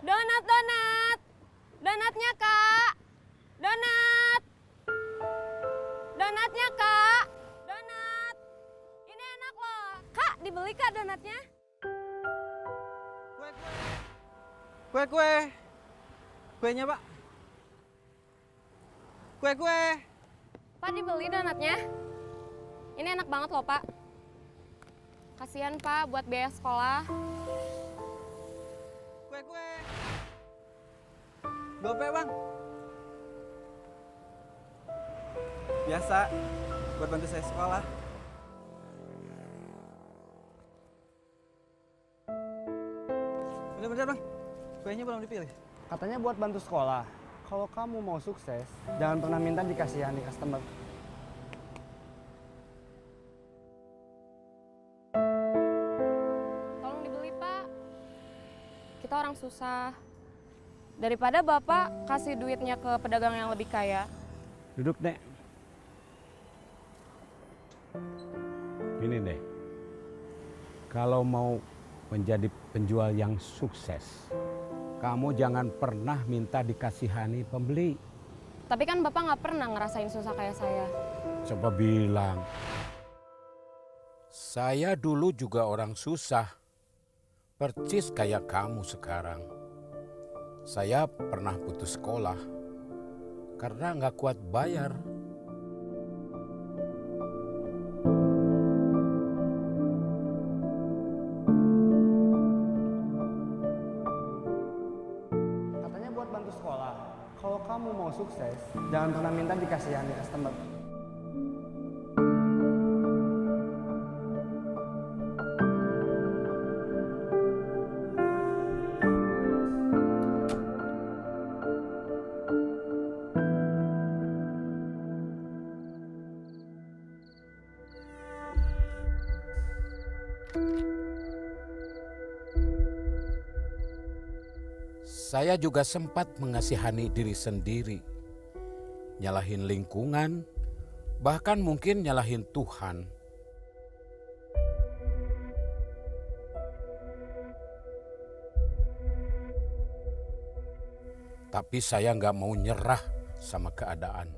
Donat, donat. Donatnya, Kak. Donat. Donatnya, Kak. Donat. Ini enak loh. Kak, dibeli Kak donatnya? Kue. Kuenya, Pak. Kue. Pak, dibeli donatnya? Ini enak banget loh, Pak. Kasihan, Pak, buat biaya sekolah. Kue. Gope, Bang. Biasa, buat bantu saya sekolah. Bentar, Bang. Kuenya belum dipilih. Katanya buat bantu sekolah. Kalau kamu mau sukses, jangan pernah minta dikasihani customer. Tolong dibeli, Pak. Kita orang susah. Daripada Bapak kasih duitnya ke pedagang yang lebih kaya. Duduk, Nek. Gini, Nek. Kalau mau menjadi penjual yang sukses, kamu jangan pernah minta dikasihani pembeli. Tapi kan Bapak nggak pernah ngerasain susah kayak saya. Coba bilang. Saya dulu juga orang susah. Percis kayak kamu sekarang. Saya pernah putus sekolah karena nggak kuat bayar. Katanya buat bantu sekolah. Kalau kamu mau sukses, jangan pernah minta dikasihani customer. Saya juga sempat mengasihani diri sendiri, nyalahin lingkungan, bahkan mungkin nyalahin Tuhan. Tapi saya nggak mau nyerah sama keadaan.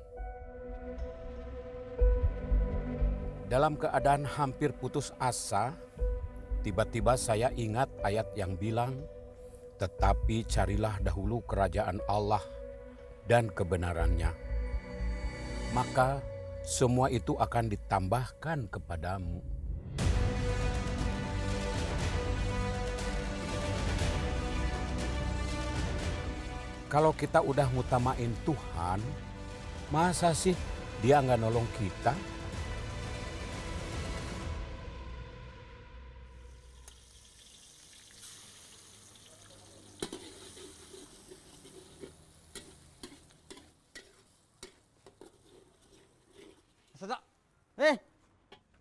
Dalam keadaan hampir putus asa, tiba-tiba saya ingat ayat yang bilang, tetapi carilah dahulu kerajaan Allah dan kebenarannya. Maka semua itu akan ditambahkan kepadamu. Kalau kita udah ngutamain Tuhan, masa sih dia nggak nolong kita?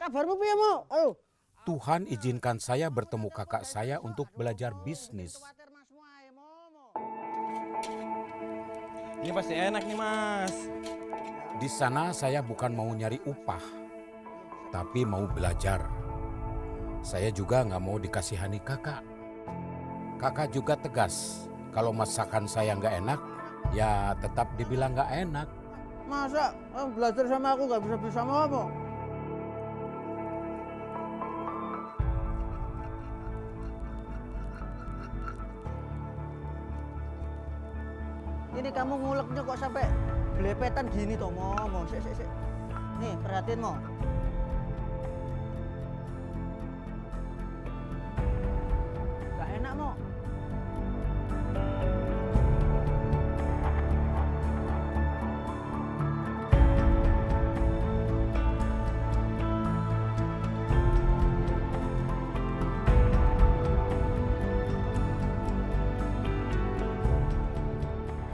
Kabarmu piye, Mo? Ayo. Tuhan izinkan saya bertemu kakak saya untuk belajar bisnis. Ini pasti enak nih, Mas. Di sana saya bukan mau nyari upah, tapi mau belajar. Saya juga nggak mau dikasihani kakak. Kakak juga tegas, kalau masakan saya nggak enak, ya tetap dibilang nggak enak. Masa belajar sama aku nggak bisa ngomong? Ini kamu nguleknya kok sampai belepetan gini toh, Mo. Sik. Nih, perhatiin, Mo. Gak enak, Mo.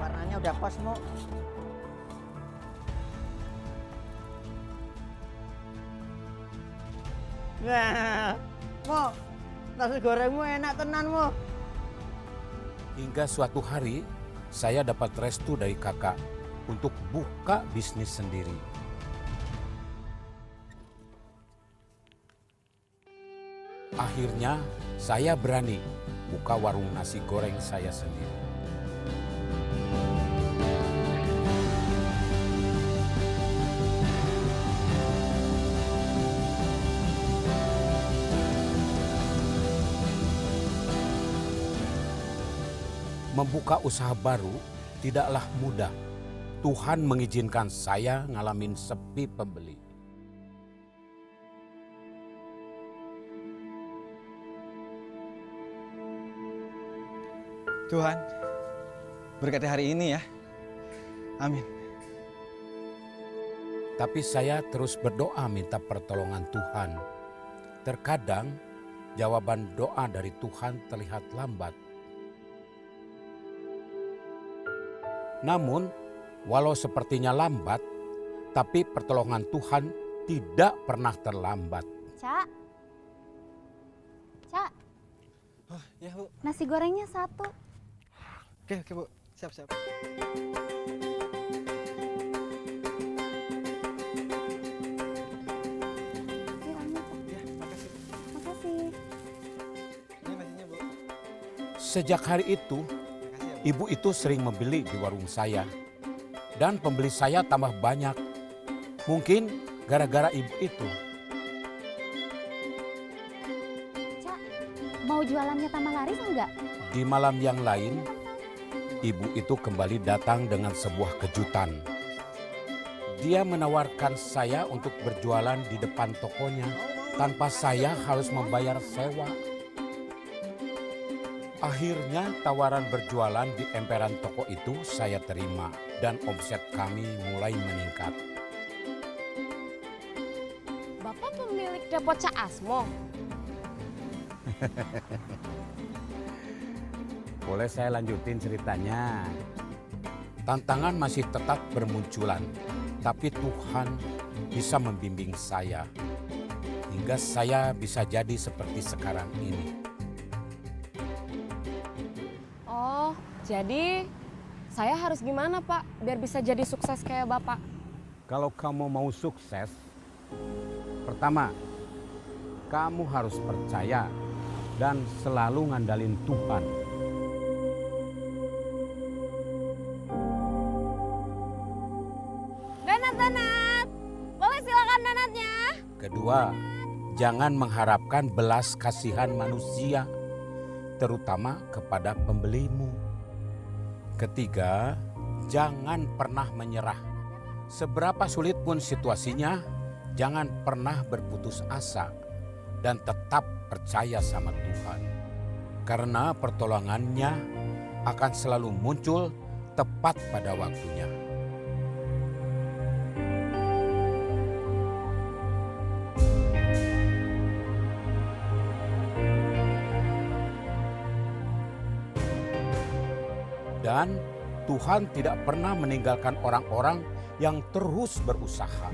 Warnanya udah pas, Mo. Nah, Mo, nasi gorengmu enak tenan, Mo. Hingga suatu hari, saya dapat restu dari kakak untuk buka bisnis sendiri. Akhirnya, saya berani buka warung nasi goreng saya sendiri. Membuka usaha baru tidaklah mudah. Tuhan mengizinkan saya ngalamin sepi pembeli. Tuhan, berkati hari ini ya. Amin. Tapi saya terus berdoa minta pertolongan Tuhan. Terkadang jawaban doa dari Tuhan terlihat lambat. Namun, walau sepertinya lambat, tapi pertolongan Tuhan tidak pernah terlambat. Cak. Cak, Oh, ya Bu. nasi gorengnya 1. Oke Bu. Siap. Ini uangnya, Cak. Ya, makasih. Makasih. Ini nasinya Bu. Sejak hari itu, Makasih ya Bu. ibu itu sering membeli di warung saya. Dan pembeli saya tambah banyak. Mungkin gara-gara ibu itu. Cak, mau jualannya tambah laris enggak? Di malam yang lain, ibu itu kembali datang dengan sebuah kejutan. Dia menawarkan saya untuk berjualan di depan tokonya tanpa saya harus membayar sewa. Akhirnya tawaran berjualan di emperan toko itu saya terima dan omset kami mulai meningkat. Bapak pemilik depot Cak Asmo. Boleh saya lanjutin ceritanya? Tantangan masih tetap bermunculan, tapi Tuhan bisa membimbing saya hingga saya bisa jadi seperti sekarang ini. Oh, jadi saya harus gimana Pak biar bisa jadi sukses kayak Bapak? Kalau kamu mau sukses, pertama, kamu harus percaya dan selalu ngandalin Tuhan. Donat, boleh silakan donatnya. Kedua, jangan mengharapkan belas kasihan manusia, terutama kepada pembelimu. Ketiga, jangan pernah menyerah. Seberapa sulit pun situasinya, jangan pernah berputus asa dan tetap percaya sama Tuhan. Karena pertolongannya akan selalu muncul tepat pada waktunya. Dan Tuhan tidak pernah meninggalkan orang-orang yang terus berusaha.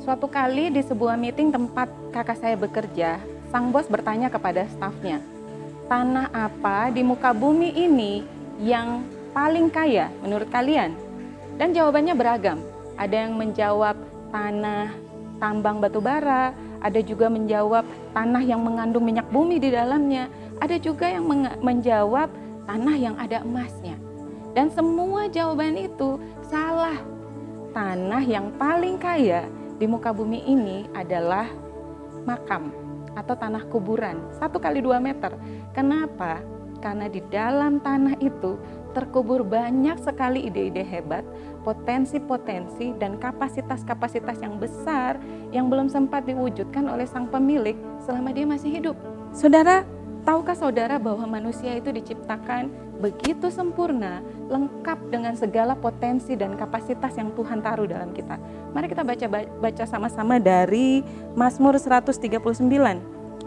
Suatu kali di sebuah meeting tempat kakak saya bekerja, sang bos bertanya kepada stafnya, tanah apa di muka bumi ini yang paling kaya menurut kalian? Dan jawabannya beragam. Ada yang menjawab tanah tambang batu bara, ada juga menjawab tanah yang mengandung minyak bumi di dalamnya, ada juga yang menjawab tanah yang ada emasnya. Dan semua jawaban itu salah. Tanah yang paling kaya di muka bumi ini adalah makam atau tanah kuburan 1x2 meter. Kenapa? Karena di dalam tanah itu terkubur banyak sekali ide-ide hebat, potensi-potensi dan kapasitas-kapasitas yang besar yang belum sempat diwujudkan oleh sang pemilik selama dia masih hidup. Saudara, Tahukah saudara bahwa manusia itu diciptakan begitu sempurna, lengkap dengan segala potensi dan kapasitas yang Tuhan taruh dalam kita. Mari kita baca sama-sama dari Mazmur 139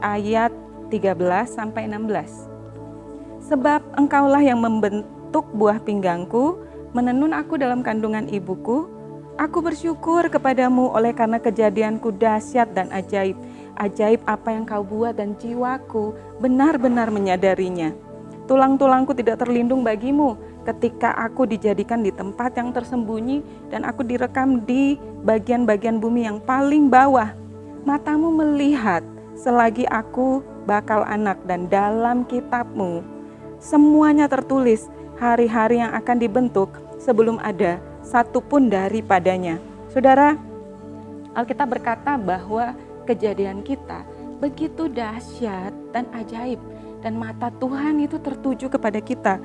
ayat 13 sampai 16. Sebab engkaulah yang membentuk buah pinggangku, menenun aku dalam kandungan ibuku. Aku bersyukur kepadamu oleh karena kejadianku dahsyat dan ajaib. Ajaib apa yang kau buat dan jiwaku benar-benar menyadarinya. Tulang-tulangku tidak terlindung bagimu ketika aku dijadikan di tempat yang tersembunyi dan aku direkam di bagian-bagian bumi yang paling bawah. Matamu melihat selagi aku bakal anak dan dalam kitabmu semuanya tertulis hari-hari yang akan dibentuk sebelum ada satu pun daripadanya. Saudara, Alkitab berkata bahwa kejadian kita begitu dahsyat dan ajaib, dan mata Tuhan itu tertuju kepada kita.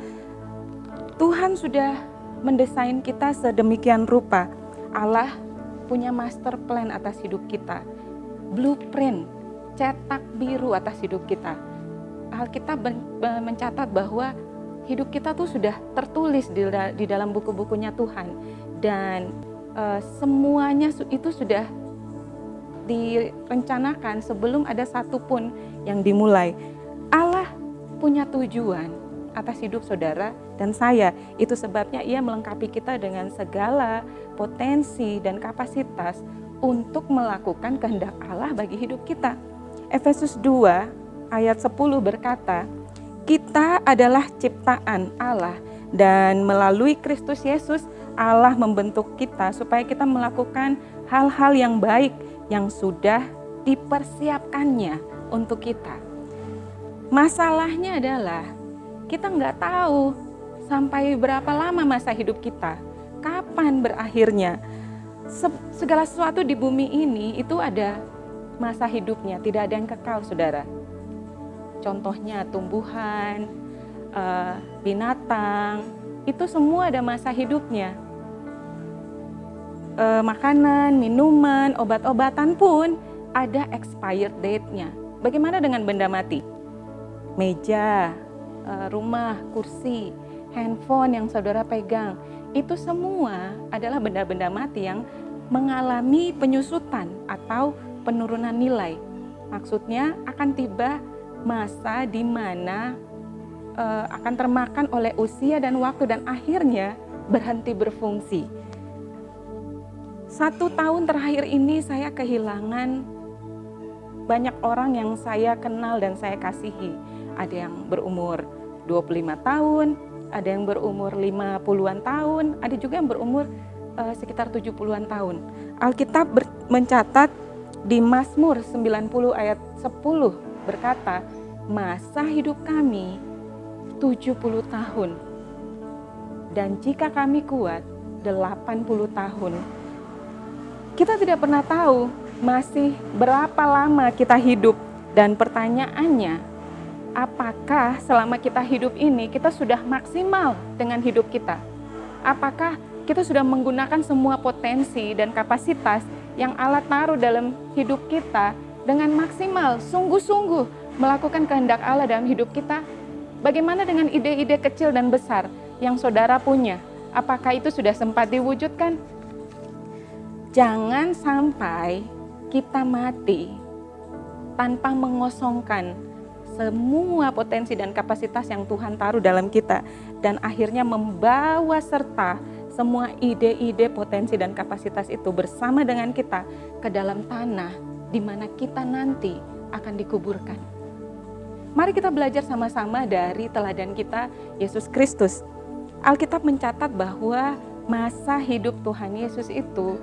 Tuhan sudah mendesain kita sedemikian rupa. Allah punya master plan atas hidup kita, blueprint, cetak biru atas hidup kita. Alkitab mencatat bahwa hidup kita tuh sudah tertulis di dalam buku-bukunya Tuhan, dan semuanya itu sudah direncanakan sebelum ada satu pun yang dimulai. Allah punya tujuan atas hidup saudara dan saya. Itu sebabnya Ia melengkapi kita dengan segala potensi dan kapasitas untuk melakukan kehendak Allah bagi hidup kita. Efesus 2 ayat 10 berkata, kita adalah ciptaan Allah dan melalui Kristus Yesus Allah membentuk kita supaya kita melakukan hal-hal yang baik yang sudah dipersiapkannya untuk kita. Masalahnya adalah kita nggak tahu sampai berapa lama masa hidup kita, kapan berakhirnya. Segala sesuatu di bumi ini itu ada masa hidupnya, tidak ada yang kekal, saudara. Contohnya tumbuhan, binatang, itu semua ada masa hidupnya. Makanan, minuman, obat-obatan pun ada expired date-nya. Bagaimana dengan benda mati? Meja, rumah, kursi, handphone yang saudara pegang, itu semua adalah benda-benda mati yang mengalami penyusutan atau penurunan nilai. Maksudnya akan tiba masa di mana akan termakan oleh usia dan waktu dan akhirnya berhenti berfungsi. 1 tahun terakhir ini saya kehilangan banyak orang yang saya kenal dan saya kasihi. Ada yang berumur 25 tahun, ada yang berumur 50-an tahun, ada juga yang berumur sekitar 70-an tahun. Alkitab mencatat di Mazmur 90 ayat 10 berkata, masa hidup kami 70 tahun dan jika kami kuat 80 tahun. Kita tidak pernah tahu masih berapa lama kita hidup, dan pertanyaannya, apakah selama kita hidup ini kita sudah maksimal dengan hidup kita? Apakah kita sudah menggunakan semua potensi dan kapasitas yang Allah taruh dalam hidup kita dengan maksimal, sungguh-sungguh melakukan kehendak Allah dalam hidup kita? Bagaimana dengan ide-ide kecil dan besar yang saudara punya? Apakah itu sudah sempat diwujudkan? Jangan sampai kita mati tanpa mengosongkan semua potensi dan kapasitas yang Tuhan taruh dalam kita, dan akhirnya membawa serta semua ide-ide, potensi dan kapasitas itu bersama dengan kita ke dalam tanah di mana kita nanti akan dikuburkan. Mari kita belajar sama-sama dari teladan kita, Yesus Kristus. Alkitab mencatat bahwa masa hidup Tuhan Yesus itu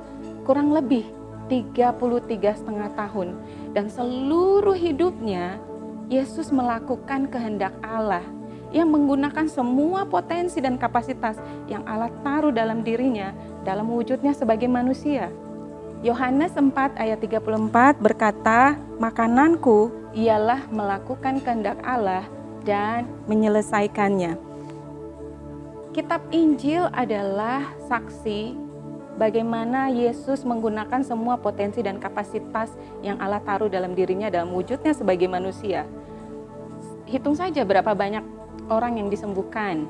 kurang lebih 33,5 tahun, dan seluruh hidupnya Yesus melakukan kehendak Allah yang menggunakan semua potensi dan kapasitas yang Allah taruh dalam dirinya dalam wujudnya sebagai manusia. Yohanes 4 ayat 34 berkata, makananku ialah melakukan kehendak Allah dan menyelesaikannya. Kitab Injil adalah saksi bagaimana Yesus menggunakan semua potensi dan kapasitas yang Allah taruh dalam dirinya dalam wujudnya sebagai manusia. hitung saja berapa banyak orang yang disembuhkan,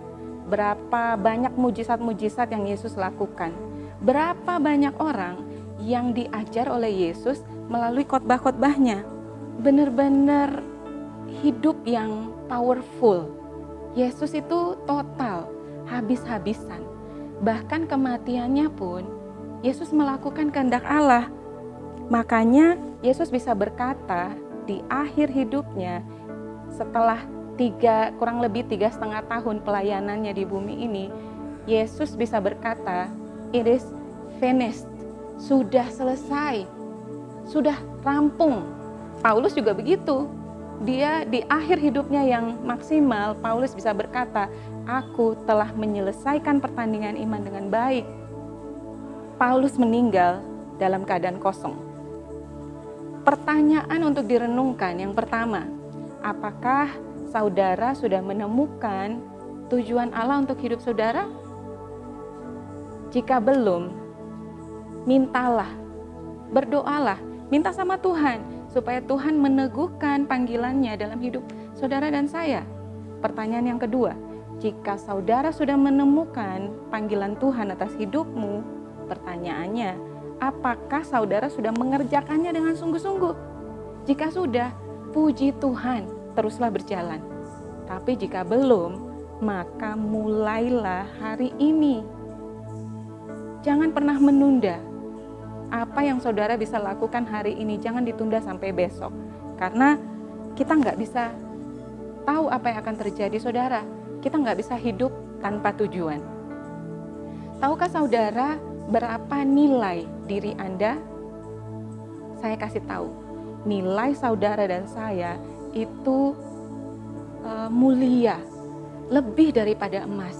berapa banyak mujizat-mujizat yang Yesus lakukan, berapa banyak orang yang diajar oleh Yesus melalui khotbah-khotbahnya. Benar-benar hidup yang powerful. Yesus itu total, habis-habisan. Bahkan kematiannya pun Yesus melakukan kehendak Allah. Makanya Yesus bisa berkata di akhir hidupnya, setelah kurang lebih 3,5 tahun pelayanannya di bumi ini, Yesus bisa berkata, "It is finished." Sudah selesai, sudah rampung. Paulus juga begitu. Dia di akhir hidupnya yang maksimal, Paulus bisa berkata, "Aku telah menyelesaikan pertandingan iman dengan baik." Paulus meninggal dalam keadaan kosong. Pertanyaan untuk direnungkan yang pertama, apakah saudara sudah menemukan tujuan Allah untuk hidup saudara? Jika belum, mintalah, berdoalah, minta sama Tuhan supaya Tuhan meneguhkan panggilannya dalam hidup saudara dan saya. Pertanyaan yang kedua, jika saudara sudah menemukan panggilan Tuhan atas hidupmu, pertanyaannya, apakah saudara sudah mengerjakannya dengan sungguh-sungguh? Jika sudah, puji Tuhan, teruslah berjalan. Tapi jika belum, maka mulailah hari ini. Jangan pernah menunda. Apa yang saudara bisa lakukan hari ini, jangan ditunda sampai besok. Karena kita nggak bisa tahu apa yang akan terjadi, saudara. Kita nggak bisa hidup tanpa tujuan. Tahukah saudara berapa nilai diri Anda? Saya kasih tahu, nilai saudara dan saya itu mulia, lebih daripada emas,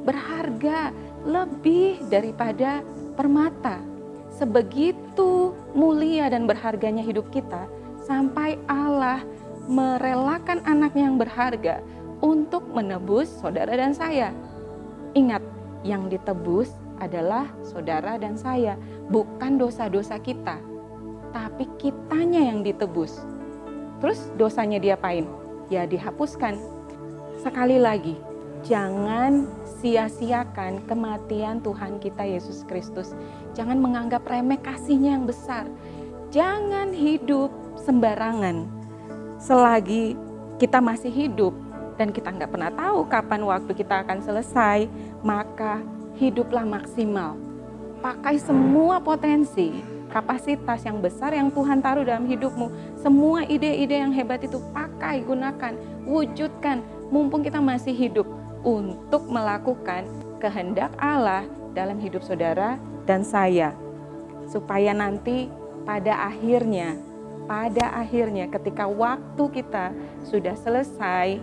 berharga, lebih daripada permata. Sebegitu mulia dan berharganya hidup kita, sampai Allah merelakan anaknya yang berharga untuk menebus saudara dan saya. Ingat, yang ditebus adalah saudara dan saya, bukan dosa-dosa kita, tapi kitanya yang ditebus. Terus dosanya diapain? Ya dihapuskan. Sekali lagi, jangan sia-siakan kematian Tuhan kita Yesus Kristus. Jangan menganggap remeh kasih-Nya yang besar. Jangan hidup sembarangan. Selagi kita masih hidup dan kita nggak pernah tahu kapan waktu kita akan selesai, maka hiduplah maksimal. Pakai semua potensi, kapasitas yang besar yang Tuhan taruh dalam hidupmu. Semua ide-ide yang hebat itu pakai, gunakan, wujudkan mumpung kita masih hidup untuk melakukan kehendak Allah dalam hidup saudara dan saya. Supaya nanti pada akhirnya ketika waktu kita sudah selesai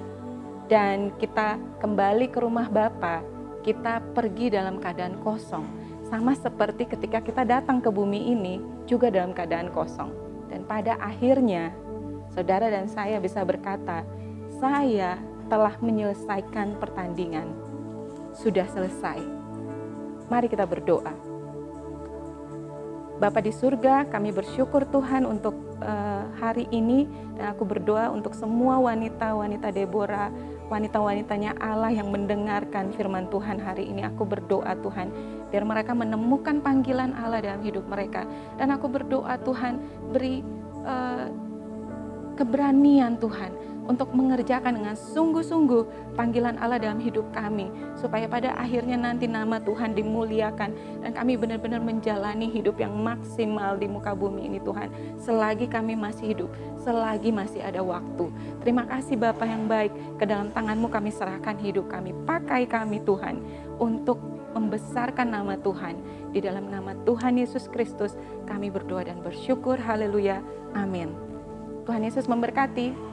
dan kita kembali ke rumah Bapa, kita pergi dalam keadaan kosong. Sama seperti ketika kita datang ke bumi ini juga dalam keadaan kosong. Dan pada akhirnya saudara dan saya bisa berkata, saya telah menyelesaikan pertandingan. Sudah selesai. Mari kita berdoa. Bapa di surga, kami bersyukur Tuhan untuk hari ini, dan aku berdoa untuk semua wanita-wanita Deborah, wanita-wanitanya Allah yang mendengarkan firman Tuhan hari ini. Aku berdoa Tuhan, biar mereka menemukan panggilan Allah dalam hidup mereka. Dan aku berdoa Tuhan, beri keberanian Tuhan untuk mengerjakan dengan sungguh-sungguh panggilan Allah dalam hidup kami, supaya pada akhirnya nanti nama Tuhan dimuliakan dan kami benar-benar menjalani hidup yang maksimal di muka bumi ini Tuhan, selagi kami masih hidup, selagi masih ada waktu. Terima kasih Bapa yang baik, ke dalam tangan-Mu kami serahkan hidup kami, pakai kami Tuhan untuk membesarkan nama Tuhan. Di dalam nama Tuhan Yesus Kristus kami berdoa dan bersyukur, haleluya, amin. Tuhan Yesus memberkati.